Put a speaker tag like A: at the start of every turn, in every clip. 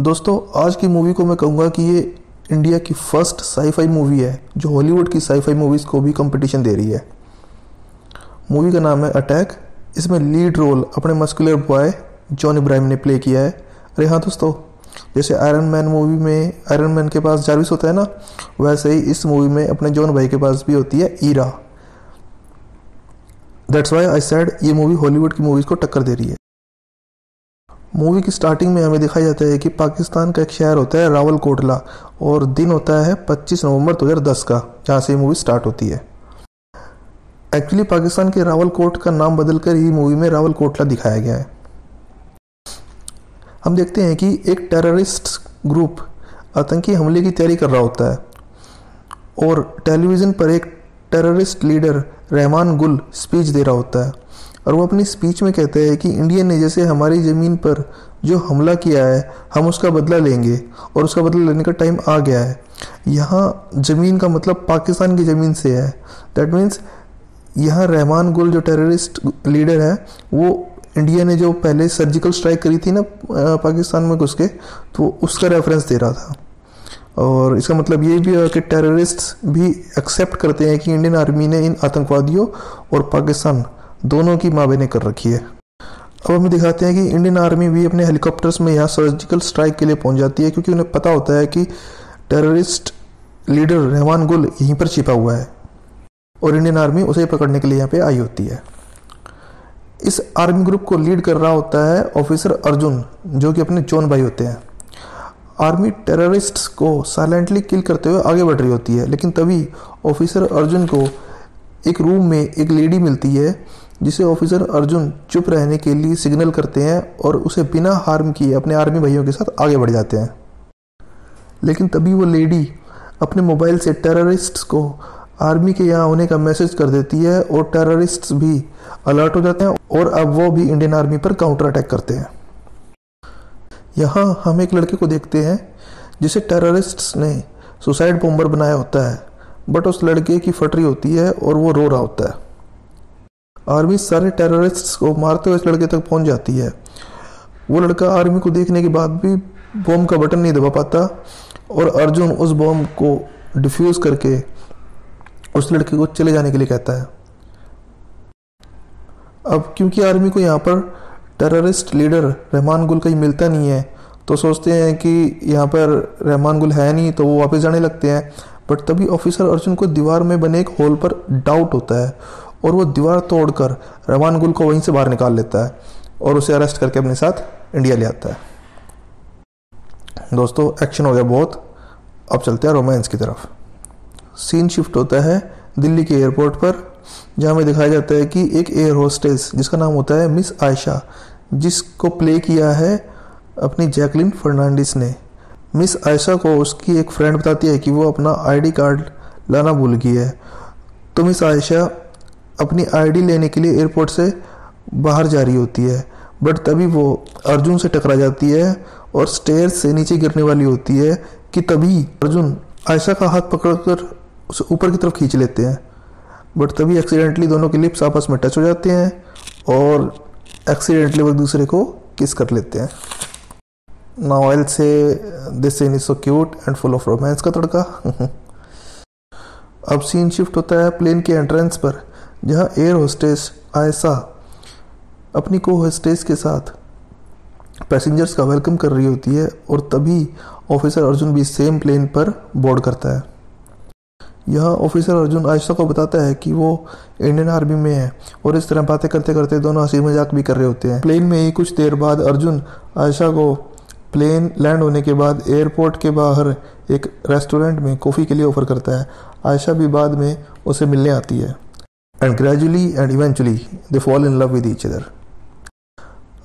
A: दोस्तों, आज की मूवी को मैं कहूँगा कि ये इंडिया की फर्स्ट साई-फाई मूवी है जो हॉलीवुड की साई-फाई मूवीज़ को भी कंपटीशन दे रही है। मूवी का नाम है अटैक। इसमें लीड रोल अपने मस्कुलर बॉय जॉन इब्राहिम ने प्ले किया है। अरे हाँ दोस्तों, जैसे आयरन मैन मूवी में आयरन मैन के पास जारविस होता है ना, वैसे ही इस मूवी में अपने जॉन भाई के पास भी होती है Ira. That's why I said ये मूवी हॉलीवुड की मूवीज़ को टक्कर दे रही है। मूवी की स्टार्टिंग में हमें दिखाया जाता है कि पाकिस्तान का एक शहर होता है रावलकोटला और दिन होता है 25 नवंबर 2010 का, जहाँ से ये मूवी स्टार्ट होती है। एक्चुअली पाकिस्तान के रावलकोट का नाम बदलकर ही मूवी में रावलकोटला दिखाया गया है। हम देखते हैं कि एक टेररिस्ट ग्रुप आतंकी हमले की तैयारी कर रहा होता है और टेलीविज़न पर एक टेररिस्ट लीडर रहमान गुल स्पीच दे रहा होता है और वो अपनी स्पीच में कहते हैं कि इंडिया ने जैसे हमारी ज़मीन पर जो हमला किया है हम उसका बदला लेंगे और उसका बदला लेने का टाइम आ गया है। यहाँ ज़मीन का मतलब पाकिस्तान की ज़मीन से है। दैट मीन्स यहाँ रहमान गुल जो टेररिस्ट लीडर है वो इंडिया ने जो पहले सर्जिकल स्ट्राइक करी थी ना पाकिस्तान में घुस के, तो उसका रेफरेंस दे रहा था। और इसका मतलब ये भी है कि टेररिस्ट्स भी एक्सेप्ट करते हैं कि इंडियन आर्मी ने इन आतंकवादियों और पाकिस्तान दोनों की माबेने कर रखी है। अब हमें दिखाते हैं कि इंडियन आर्मी भी अपने हेलीकॉप्टर्स में यहाँ सर्जिकल स्ट्राइक के लिए पहुँच जाती है, क्योंकि उन्हें पता होता है कि टेररिस्ट लीडर रहमान गुल यहीं पर छिपा हुआ है और इंडियन आर्मी उसे पकड़ने के लिए यहाँ पे आई होती है। इस आर्मी ग्रुप को लीड कर रहा होता है ऑफिसर अर्जुन, जो कि अपने जॉन भाई होते हैं। आर्मी टेररिस्ट्स को साइलेंटली किल करते हुए आगे बढ़ रही होती है, लेकिन तभी ऑफिसर अर्जुन को एक रूम में एक लेडी मिलती है जिसे ऑफिसर अर्जुन चुप रहने के लिए सिग्नल करते हैं और उसे बिना हार्म किए अपने आर्मी भाइयों के साथ आगे बढ़ जाते हैं। लेकिन तभी वो लेडी अपने मोबाइल से टेररिस्ट्स को आर्मी के यहाँ होने का मैसेज कर देती है और टेररिस्ट्स भी अलर्ट हो जाते हैं और अब वो भी इंडियन आर्मी पर काउंटर अटैक करते हैं। यहाँ हम एक लड़के को देखते हैं जिसे टेररिस्ट्स ने सुसाइड बॉम्बर बनाया होता है, बट उस लड़के की फटरी होती है और वो रो रहा होता है। आर्मी सारे टेररिस्ट्स को मारते हुए इस लड़के तक पहुंच जाती है। वो लड़का आर्मी को देखने के बाद भी बॉम्ब का बटन नहीं दबा पाता और अर्जुन उस बॉम्ब को डिफ्यूज करके उस लड़के को चले जाने के लिए कहता है। अब क्योंकि आर्मी को यहाँ पर टेररिस्ट लीडर रहमान गुल कहीं मिलता नहीं है, तो सोचते हैं कि यहाँ पर रहमान गुल है नहीं, तो वो वापस जाने लगते हैं। बट तभी ऑफिसर अर्जुन को दीवार में बने एक होल पर डाउट होता है और वो दीवार तोड़कर रहमान गुल को वहीं से बाहर निकाल लेता है और उसे अरेस्ट करके अपने साथ इंडिया ले आता है। दोस्तों, एक्शन हो गया बहुत, अब चलते हैं रोमांस की तरफ। सीन शिफ्ट होता है दिल्ली के एयरपोर्ट पर, जहाँ में दिखाया जाता है कि एक एयर होस्टेस जिसका नाम होता है मिस आयशा, जिसको प्ले किया है अपनी जैकलिन फर्नांडिस ने। मिस आयशा को उसकी एक फ्रेंड बताती है कि वो अपना आईडी कार्ड लाना भूल गई है, तो मिस आयशा अपनी आईडी लेने के लिए एयरपोर्ट से बाहर जा रही होती है। बट तभी वो अर्जुन से टकरा जाती है और स्टेयर्स से नीचे गिरने वाली होती है कि तभी अर्जुन आयशा का हाथ पकड़कर उसे ऊपर की तरफ खींच लेते हैं। बट तभी एक्सीडेंटली दोनों के लिप्स आपस में टच हो जाते हैं और एक्सीडेंटली वो एक दूसरे को किस कर लेते हैं। Now I will say this scene is so cute and full of romance का तड़का। अब सीन शिफ्ट होता है प्लेन के एंट्रेंस पर, जहां एयर होस्टेस आयशा अपनी को होस्टेस के साथ पैसेंजर्स का वेलकम कर रही होती है और तभी ऑफिसर अर्जुन भी सेम प्लेन पर बोर्ड करता है। यहाँ ऑफिसर अर्जुन आयशा को बताता है कि वो इंडियन आर्मी में है और इस तरह बातें करते करते दोनों हंसी मजाक भी कर रहे होते हैं। प्लेन में ही कुछ देर बाद अर्जुन आयशा को प्लेन लैंड होने के बाद एयरपोर्ट के बाहर एक रेस्टोरेंट में कॉफ़ी के लिए ऑफर करता है। आयशा भी बाद में उसे मिलने आती है and gradually and eventually they fall in love with each other.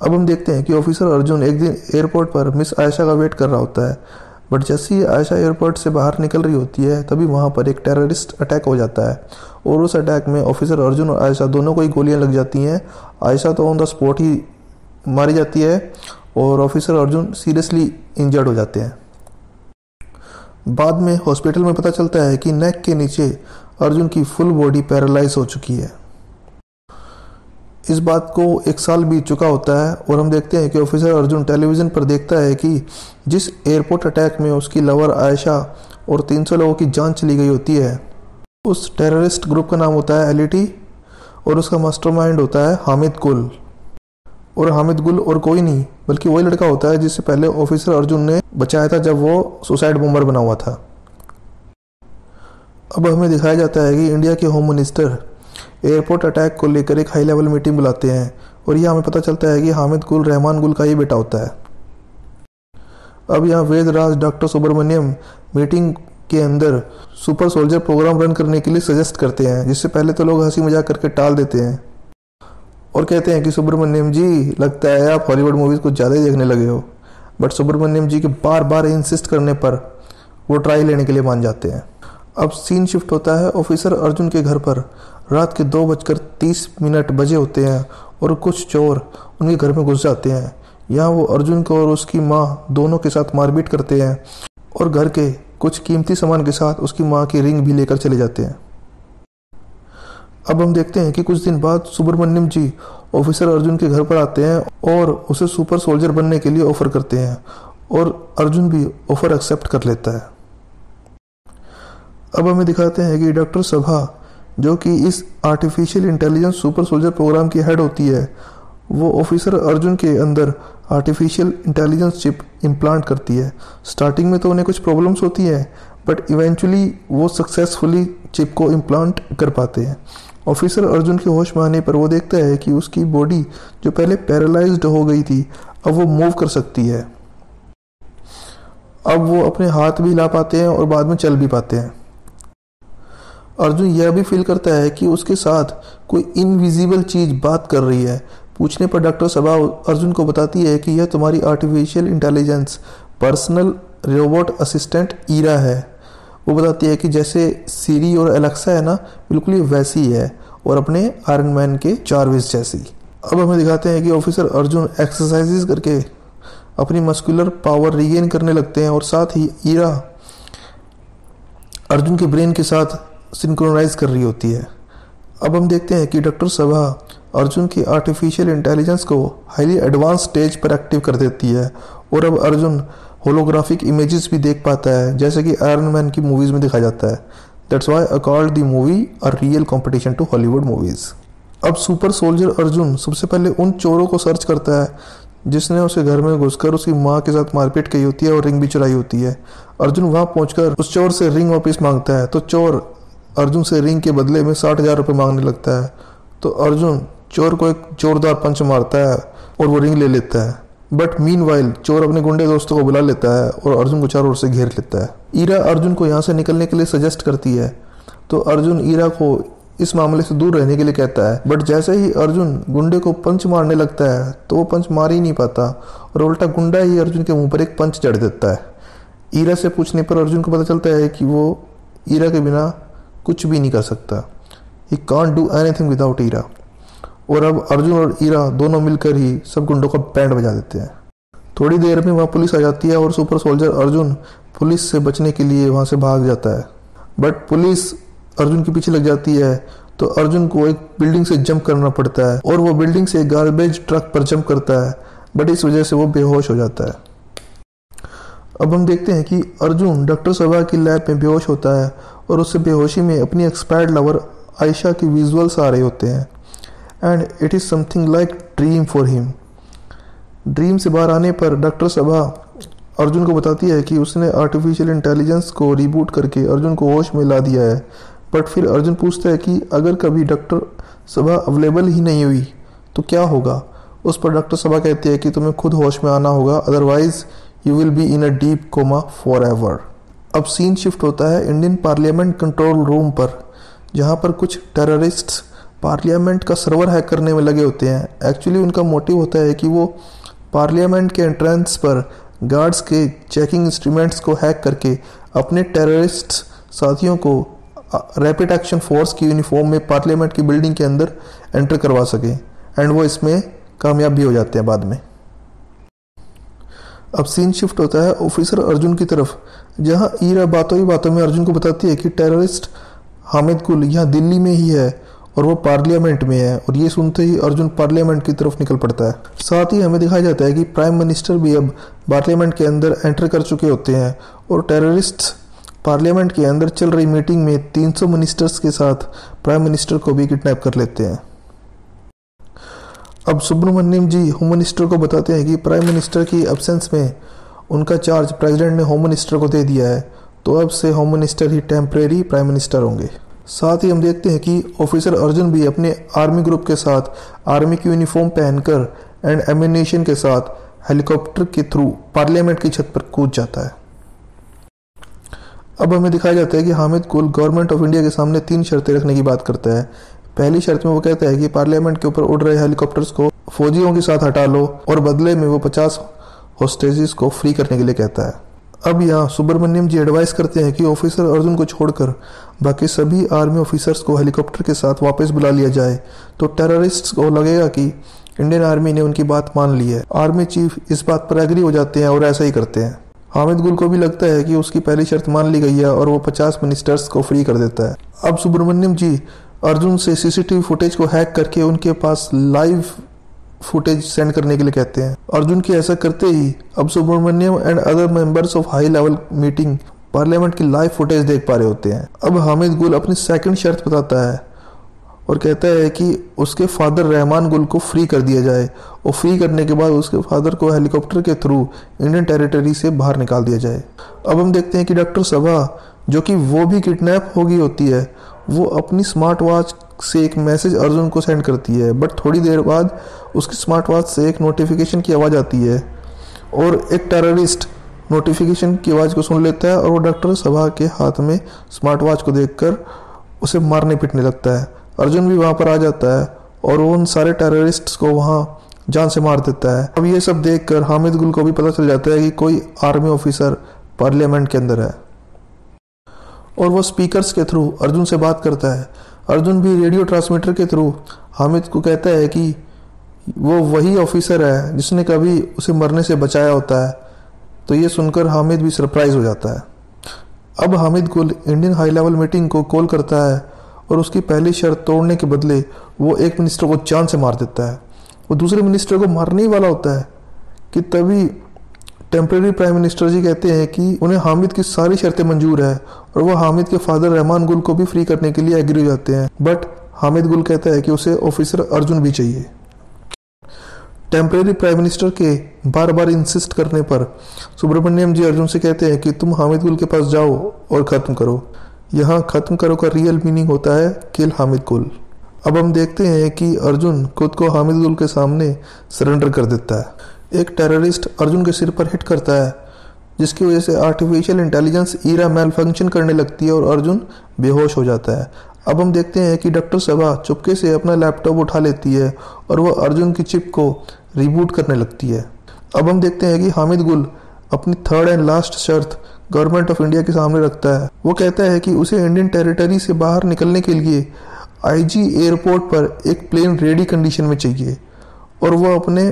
A: अब हम देखते हैं कि ऑफिसर अर्जुन एक दिन एयरपोर्ट पर मिस आयशा का वेट कर रहा होता है, बट जैसे ही आयशा एयरपोर्ट से बाहर निकल रही होती है तभी वहाँ पर एक टेररिस्ट अटैक हो जाता है और उस अटैक में ऑफिसर अर्जुन और आयशा दोनों को ही गोलियाँ लग जाती हैं। आयशा तो ऑन द स्पॉट ही मारी जाती है और ऑफिसर अर्जुन सीरियसली इंजर्ड हो जाते हैं। बाद में हॉस्पिटल में पता चलता है कि नेक के नीचे अर्जुन की फुल बॉडी पैरालाइज हो चुकी है। इस बात को 1 साल बीत चुका होता है और हम देखते हैं कि ऑफिसर अर्जुन टेलीविज़न पर देखता है कि जिस एयरपोर्ट अटैक में उसकी लवर आयशा और 300 लोगों की जान चली गई होती है, उस टेररिस्ट ग्रुप का नाम होता है एलईटी और उसका मास्टरमाइंड होता है हामिद गुल। और हामिद गुल और कोई नहीं बल्कि वही लड़का होता है जिससे पहले ऑफिसर अर्जुन ने बचाया था जब वो सुसाइड बॉम्बर बना हुआ था। अब हमें दिखाया जाता है कि इंडिया के होम मिनिस्टर एयरपोर्ट अटैक को लेकर एक हाई लेवल मीटिंग बुलाते हैं और यह हमें पता चलता है कि हामिद गुल रहमान गुल का ही बेटा होता है। अब यहाँ वेदराज डॉक्टर सुब्रमण्यम मीटिंग के अंदर सुपर सोल्जर प्रोग्राम रन करने के लिए सजेस्ट करते हैं, जिससे पहले तो लोग हंसी मजाक करके टाल देते हैं और कहते हैं कि सुब्रमण्यम जी, लगता है आप हॉलीवुड मूवीज़ कुछ ज़्यादा ही देखने लगे हो। बट सुब्रमण्यम जी के बार बार इंसिस्ट करने पर वो ट्राई लेने के लिए मान जाते हैं। अब सीन शिफ्ट होता है ऑफिसर अर्जुन के घर पर। रात के 2:30 बजे होते हैं और कुछ चोर उनके घर में घुस जाते हैं। यहाँ वो अर्जुन को और उसकी माँ दोनों के साथ मारपीट करते हैं और घर के कुछ कीमती सामान के साथ उसकी माँ की रिंग भी लेकर चले जाते हैं। अब हम देखते हैं कि कुछ दिन बाद सुब्रमण्यम जी ऑफिसर अर्जुन के घर पर आते हैं और उसे सुपर सोल्जर बनने के लिए ऑफर करते हैं और अर्जुन भी ऑफर एक्सेप्ट कर लेता है। अब हमें दिखाते हैं कि डॉक्टर सभा, जो कि इस artificial intelligence super soldier programme की हेड होती है, वो ऑफिसर अर्जुन के अंदर आर्टिफिशियल इंटेलिजेंस चिप इम्प्लांट करती है। स्टार्टिंग में तो उन्हें कुछ प्रॉब्लम्स होती है बट इवेंचुअली वो सक्सेसफुली चिप को इम्प्लांट कर पाते हैं। ऑफिसर अर्जुन के होश में आने पर वो देखता है कि उसकी बॉडी जो पहले पैरालाइज्ड हो गई थी अब वो मूव कर सकती है। अब वो अपने हाथ भी हिला पाते हैं और बाद में चल भी पाते हैं। अर्जुन यह भी फील करता है कि उसके साथ कोई इनविजिबल चीज बात कर रही है। पूछने पर डॉक्टर सभा अर्जुन को बताती है कि यह तुम्हारी artificial intelligence personal robot assistant Ira है। वो बताती है कि जैसे सीरी और एलेक्सा है ना, बिल्कुल ही वैसी है और अपने आयरन मैन के चार्विस जैसी। अब हमें दिखाते हैं कि ऑफिसर अर्जुन एक्सरसाइजेस करके अपनी मस्कुलर पावर रिगेन करने लगते हैं और साथ ही ईरा अर्जुन के ब्रेन के साथ सिंक्रोनाइज कर रही होती है। अब हम देखते हैं कि डॉक्टर सभा अर्जुन की आर्टिफिशियल इंटेलिजेंस को हाईली एडवांस स्टेज पर एक्टिव कर देती है और अब अर्जुन होलोग्राफिक इमेजेस भी देख पाता है, जैसे कि आयरन मैन की मूवीज में दिखाया जाता है। That's why I called the movie a real competition to Hollywood movies. अब सुपर सोल्जर अर्जुन सबसे पहले उन चोरों को सर्च करता है जिसने उसे घर में घुसकर उसकी माँ के साथ मारपीट की होती है और रिंग भी चुराई होती है। अर्जुन वहां पहुंचकर उस चोर से रिंग वापस मांगता है तो चोर अर्जुन से रिंग के बदले में 60,000 रुपये मांगने लगता है। तो अर्जुन चोर को एक जोरदार पंच मारता है और वो रिंग ले लेता है। बट मीनवाइल चोर अपने गुंडे दोस्तों को बुला लेता है और अर्जुन को चारों ओर से घेर लेता है। ईरा अर्जुन को यहाँ से निकलने के लिए सजेस्ट करती है तो अर्जुन ईरा को इस मामले से दूर रहने के लिए कहता है। बट जैसे ही अर्जुन गुंडे को पंच मारने लगता है तो वो पंच मार ही नहीं पाता और उल्टा गुंडा ही अर्जुन के मुंह पर एक पंच जड़ देता है। ईरा से पूछने पर अर्जुन को पता चलता है कि वो ईरा के बिना कुछ भी नहीं कर सकता। He can't do anything without Ira. और अब अर्जुन और ईरा दोनों मिलकर ही सब गुंडों का बैंड बजा देते हैं। थोड़ी देर में वहाँ पुलिस आ जाती है और सुपर सोल्जर अर्जुन पुलिस से बचने के लिए वहाँ से भाग जाता है। बट पुलिस अर्जुन के पीछे लग जाती है तो अर्जुन को एक बिल्डिंग से जंप करना पड़ता है और वो बिल्डिंग से एक गार्बेज ट्रक पर जंप करता है, बट इस वजह से वो बेहोश हो जाता है। अब हम देखते हैं कि अर्जुन डॉक्टर सभा की लैब में बेहोश होता है और उससे बेहोशी में अपनी एक्सपायर्ड लवर आयशा की विजुअल्स आ रहे होते हैं and it is something like dream for him. Dream से बाहर आने पर डॉक्टर सभा अर्जुन को बताती है कि उसने आर्टिफिशियल इंटेलिजेंस को रिबूट करके अर्जुन को होश में ला दिया है। बट फिर अर्जुन पूछता है कि अगर कभी डॉक्टर सभा अवेलेबल ही नहीं हुई तो क्या होगा। उस पर डॉक्टर सभा कहती है कि तुम्हें खुद होश में आना होगा, otherwise you will be in a deep coma forever. अब सीन शिफ्ट होता है इंडियन पार्लियामेंट कंट्रोल रूम पर, जहाँ पर कुछ टेररिस्ट्स पार्लियामेंट का सर्वर हैक करने में लगे होते हैं। एक्चुअली उनका मोटिव होता है कि वो पार्लियामेंट के एंट्रेंस पर गार्ड्स के चेकिंग इंस्ट्रूमेंट्स को हैक करके अपने टेररिस्ट साथियों को रैपिड एक्शन फोर्स की यूनिफॉर्म में पार्लियामेंट की बिल्डिंग के अंदर एंटर करवा सके एंड वो इसमें कामयाब भी हो जाते हैं बाद में। अब सीन शिफ्ट होता है ऑफिसर अर्जुन की तरफ, जहां ईरा बातों ही बातों में अर्जुन को बताती है कि टेररिस्ट हामिद गुल यहाँ दिल्ली में ही है और वो पार्लियामेंट में है, और ये सुनते ही अर्जुन पार्लियामेंट की तरफ निकल पड़ता है। साथ ही हमें दिखाया जाता है कि प्राइम मिनिस्टर भी अब पार्लियामेंट के अंदर एंटर कर चुके होते हैं, और टेररिस्ट पार्लियामेंट के अंदर चल रही मीटिंग में 300 मिनिस्टर्स के साथ प्राइम मिनिस्टर को भी किडनैप कर लेते हैं। अब सुब्रमण्यम जी होम मिनिस्टर को बताते हैं कि प्राइम मिनिस्टर की एब्सेंस में उनका चार्ज प्रेसिडेंट ने होम मिनिस्टर को दे दिया है, तो अब से होम मिनिस्टर ही टेम्परेरी प्राइम मिनिस्टर होंगे। साथ ही हम देखते हैं कि ऑफिसर अर्जुन भी अपने आर्मी ग्रुप के साथ आर्मी की यूनिफॉर्म पहनकर एंड एम्यूनेशन के साथ हेलीकॉप्टर के थ्रू पार्लियामेंट की छत पर कूद जाता है। अब हमें दिखाया जाता है कि हामिद गुल गवर्नमेंट ऑफ इंडिया के सामने 3 शर्तें रखने की बात करता है। पहली शर्त में वो कहता है कि पार्लियामेंट के ऊपर उड़ रहे हेलीकॉप्टर्स को फौजियों के साथ हटा लो, और बदले में वो 50 होस्टेजेस को फ्री करने के लिए कहता है। अब यहाँ सुब्रमण्यम जी एडवाइस करते हैं कि ऑफिसर अर्जुन को छोड़कर बाकी सभी आर्मी ऑफिसर्स को हेलीकॉप्टर के साथ वापस बुला लिया जाए, तो टेररिस्ट्स को लगेगा कि इंडियन आर्मी ने उनकी बात मान ली है। आर्मी चीफ इस बात पर एग्री हो जाते हैं और ऐसा ही करते हैं। हामिद गुल को भी लगता है कि उसकी पहली शर्त मान ली गई है, और वो 50 मिनिस्टर्स को फ्री कर देता है। अब सुब्रमण्यम जी अर्जुन से सीसीटीवी फुटेज को हैक करके उनके पास लाइव फुटेज सेंड करने के लिए कहते हैं। अर्जुन के ऐसा करते ही अब Subramaniam and other members of high level meeting parliament की लाइव फुटेज देख पा रहे होते हैं। अब हामिद गुल अपनी सेकंड शर्त बताता है और कहता है कि उसके फादर रहमान गुल को फ्री कर दिया जाए, और फ्री करने के बाद उसके फादर को हेलीकॉप्टर के थ्रू इंडियन टेरिटरी से बाहर निकाल दिया जाए। अब हम देखते हैं कि डॉक्टर सबा, जो कि वो भी किडनैप हो गई होती है, वो अपनी स्मार्ट वॉच से एक मैसेज अर्जुन को सेंड करती है, बट थोड़ी देर बाद उसकी स्मार्ट वॉच से एक नोटिफिकेशन की आवाज़ आती है, और एक टेररिस्ट नोटिफिकेशन की आवाज़ को सुन लेता है, और वो डॉक्टर सबा के हाथ में स्मार्ट वॉच को देखकर उसे मारने पीटने लगता है। अर्जुन भी वहाँ पर आ जाता है, और वो उन सारे टेररिस्ट्स को वहाँ जान से मार देता है। अब ये सब देखकर हामिद गुल को भी पता चल जाता है कि कोई आर्मी ऑफिसर पार्लियामेंट के अंदर है, और वो स्पीकर्स के थ्रू अर्जुन से बात करता है। अर्जुन भी रेडियो ट्रांसमीटर के थ्रू हामिद को कहता है कि वो वही ऑफिसर है जिसने कभी उसे मरने से बचाया होता है, तो ये सुनकर हामिद भी सरप्राइज हो जाता है। अब हामिद गुल इंडियन हाई लेवल मीटिंग को कॉल करता है, और उसकी पहली शर्त तोड़ने के बदले वो एक मिनिस्टर को जान से मार देता है। वो दूसरे मिनिस्टर को मारने ही वाला होता है कि तभी टेम्परेरी प्राइम मिनिस्टर जी कहते हैं कि उन्हें हामिद की सारी शर्तें मंजूर है, और वो हामिद के फादर रहमान गुल को भी फ्री करने के लिए एग्री हो जाते हैं। बट हामिद गुल कहता है कि उसे ऑफिसर अर्जुन भी चाहिए। टेम्परेरी प्राइम मिनिस्टर के बार बार इंसिस्ट करने पर सुब्रमण्यम जी अर्जुन से कहते हैं कि तुम हामिद गुल के पास जाओ और ख़त्म करो। यहाँ ख़त्म करो का रियल मीनिंग होता है किल हामिद गुल। अब हम देखते हैं कि अर्जुन खुद को हामिद गुल के सामने सरेंडर कर देता है। एक टेररिस्ट अर्जुन के सिर पर हिट करता है, जिसकी वजह से आर्टिफिशियल इंटेलिजेंस ईरा मैल फंक्शन करने लगती है और अर्जुन बेहोश हो जाता है। अब हम देखते हैं कि डॉक्टर सबा चुपके से अपना लैपटॉप उठा लेती है और वह अर्जुन की चिप को रिबूट करने लगती है। अब हम देखते हैं कि हामिद गुल अपनी थर्ड एंड लास्ट शर्त गवर्नमेंट ऑफ इंडिया के सामने रखता है। वो कहता है कि उसे इंडियन टेरिटरी से बाहर निकलने के लिए आईजी एयरपोर्ट पर एक प्लेन रेडी कंडीशन में चाहिए, और वो अपने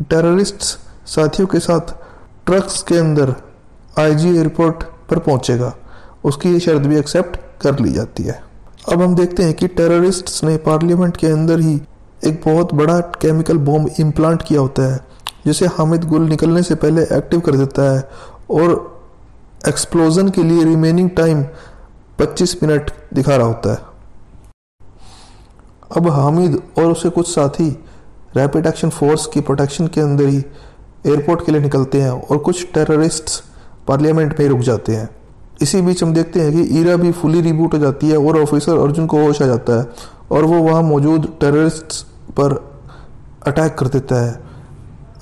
A: टेररिस्ट साथियों के साथ ट्रक्स के अंदर आईजी एयरपोर्ट पर पहुंचेगा। उसकी ये शर्त भी एक्सेप्ट कर ली जाती है। अब हम देखते हैं कि टेररिस्ट्स ने पार्लियामेंट के अंदर ही एक बहुत बड़ा केमिकल बॉम्ब इम्प्लांट किया होता है, जिसे हामिद गुल निकलने से पहले एक्टिव कर देता है, और एक्सप्लोजन के लिए रिमेनिंग टाइम 25 मिनट दिखा रहा होता है। अब हामिद और उसके कुछ साथी रैपिड एक्शन फोर्स की प्रोटेक्शन के अंदर ही एयरपोर्ट के लिए निकलते हैं, और कुछ टेररिस्ट्स पार्लियामेंट में रुक जाते हैं। इसी बीच हम देखते हैं कि ईरा भी फुली रिबूट हो जाती है और ऑफिसर अर्जुन को होश आ जाता है, और वो वहाँ मौजूद टेररिस्ट्स पर अटैक कर देता है।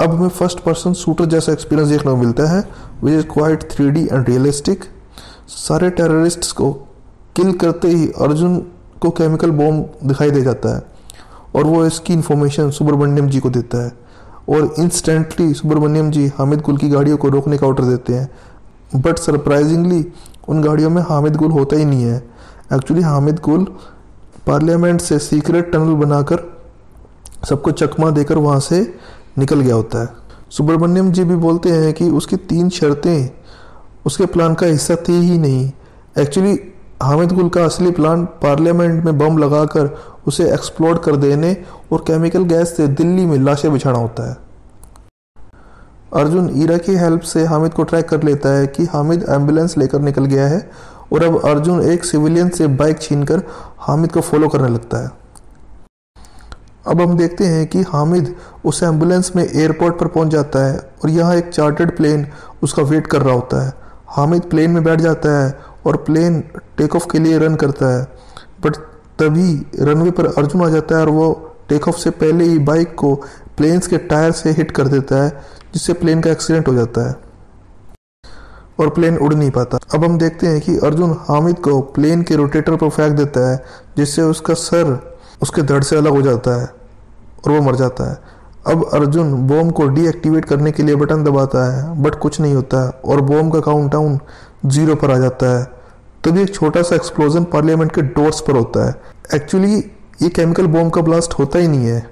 A: अब हमें फर्स्ट पर्सन शूटर जैसा एक्सपीरियंस देखने को मिलता है, which is quite 3D and realistic. सारे टेररिस्ट्स को किल करते ही अर्जुन को केमिकल बॉम्ब दिखाई दे जाता है, और वो इसकी इन्फॉर्मेशन सुब्रमण्यम जी को देता है, और इंस्टेंटली सुब्रमण्यम जी हामिद गुल की गाड़ियों को रोकने का ऑर्डर देते हैं। बट सरप्राइजिंगली उन गाड़ियों में हामिद गुल होता ही नहीं है। एक्चुअली हामिद गुल पार्लियामेंट से सीक्रेट टनल बनाकर सबको चकमा देकर वहाँ से निकल गया होता है। सुब्रमण्यम जी भी बोलते हैं कि उसकी 3 शर्तें उसके प्लान का हिस्सा थी ही नहीं। एक्चुअली हामिद गुल का असली प्लान पार्लियामेंट में बम लगाकर उसे एक्सप्लोड कर देने और केमिकल गैस से दिल्ली में लाशें बिछाना होता है। अर्जुन ईरा की हेल्प से हामिद को ट्रैक कर लेता है कि हामिद एम्बुलेंस लेकर निकल गया है और अब अर्जुन एक सिविलियन से बाइक छीनकर हामिद को फॉलो करने लगता है। अब हम देखते हैं कि हामिद उस एम्बुलेंस में एयरपोर्ट पर पहुंच जाता है और यहाँ एक चार्टर्ड प्लेन उसका वेट कर रहा होता है। हामिद प्लेन में बैठ जाता है और प्लेन टेक ऑफ के लिए रन करता है, बट तभी रनवे पर अर्जुन आ जाता है और वो टेक ऑफ से पहले ही बाइक को प्लेन्स के टायर से हिट कर देता है, जिससे प्लेन का एक्सीडेंट हो जाता है और प्लेन उड़ नहीं पाता। अब हम देखते हैं कि अर्जुन हामिद को प्लेन के रोटेटर पर फेंक देता है, जिससे उसका सर उसके धड़ से अलग हो जाता है और वो मर जाता है। अब अर्जुन बॉम्ब को डीएक्टिवेट करने के लिए बटन दबाता है, बट कुछ नहीं होता और बॉम्ब का काउंटडाउन 0 पर आ जाता है। तभी एक छोटा सा एक्सप्लोजन पार्लियामेंट के डोर्स पर होता है। एक्चुअली ये केमिकल बॉम्ब का ब्लास्ट होता ही नहीं है।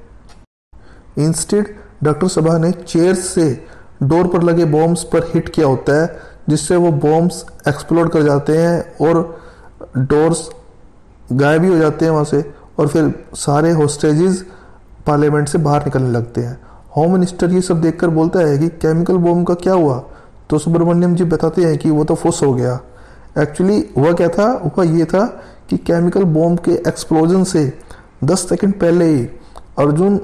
A: इंस्टेड डॉक्टर सबा ने चेयर्स से डोर पर लगे बॉम्ब्स पर हिट किया होता है, जिससे वो बॉम्ब्स एक्सप्लोड कर जाते हैं और डोर्स गायब ही हो जाते हैं वहाँ से, और फिर सारे होस्टेजेस पार्लियामेंट से बाहर निकलने लगते हैं। होम मिनिस्टर ये सब देखकर बोलता है कि केमिकल बॉम्ब का क्या हुआ, तो सुब्रमण्यम जी बताते हैं कि वो तो फुस हो गया। एक्चुअली हुआ क्या था, हुआ ये था कि केमिकल बॉम्ब के एक्सप्लोजन से 10 सेकंड पहले ही अर्जुन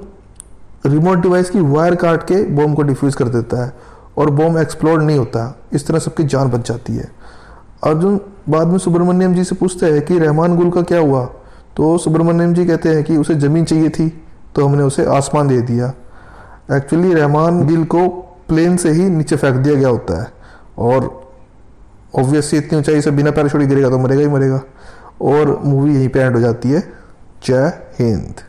A: रिमोट डिवाइस की वायर काट के बॉम्ब को डिफ्यूज कर देता है और बॉम्ब एक्सप्लोड नहीं होता। इस तरह सबकी जान बच जाती है। अर्जुन बाद में सुब्रमण्यम जी से पूछता है कि रहमान गुल का क्या हुआ, तो सुब्रमण्यम जी कहते हैं कि उसे ज़मीन चाहिए थी तो हमने उसे आसमान दे दिया। एक्चुअली रहमान गिल को प्लेन से ही नीचे फेंक दिया गया होता है और ऑब्वियसली इतनी ऊंचाई से बिना पैराशूट गिरेगा तो मरेगा ही मरेगा, और मूवी यहीं पे एंड हो जाती है। जय हिंद।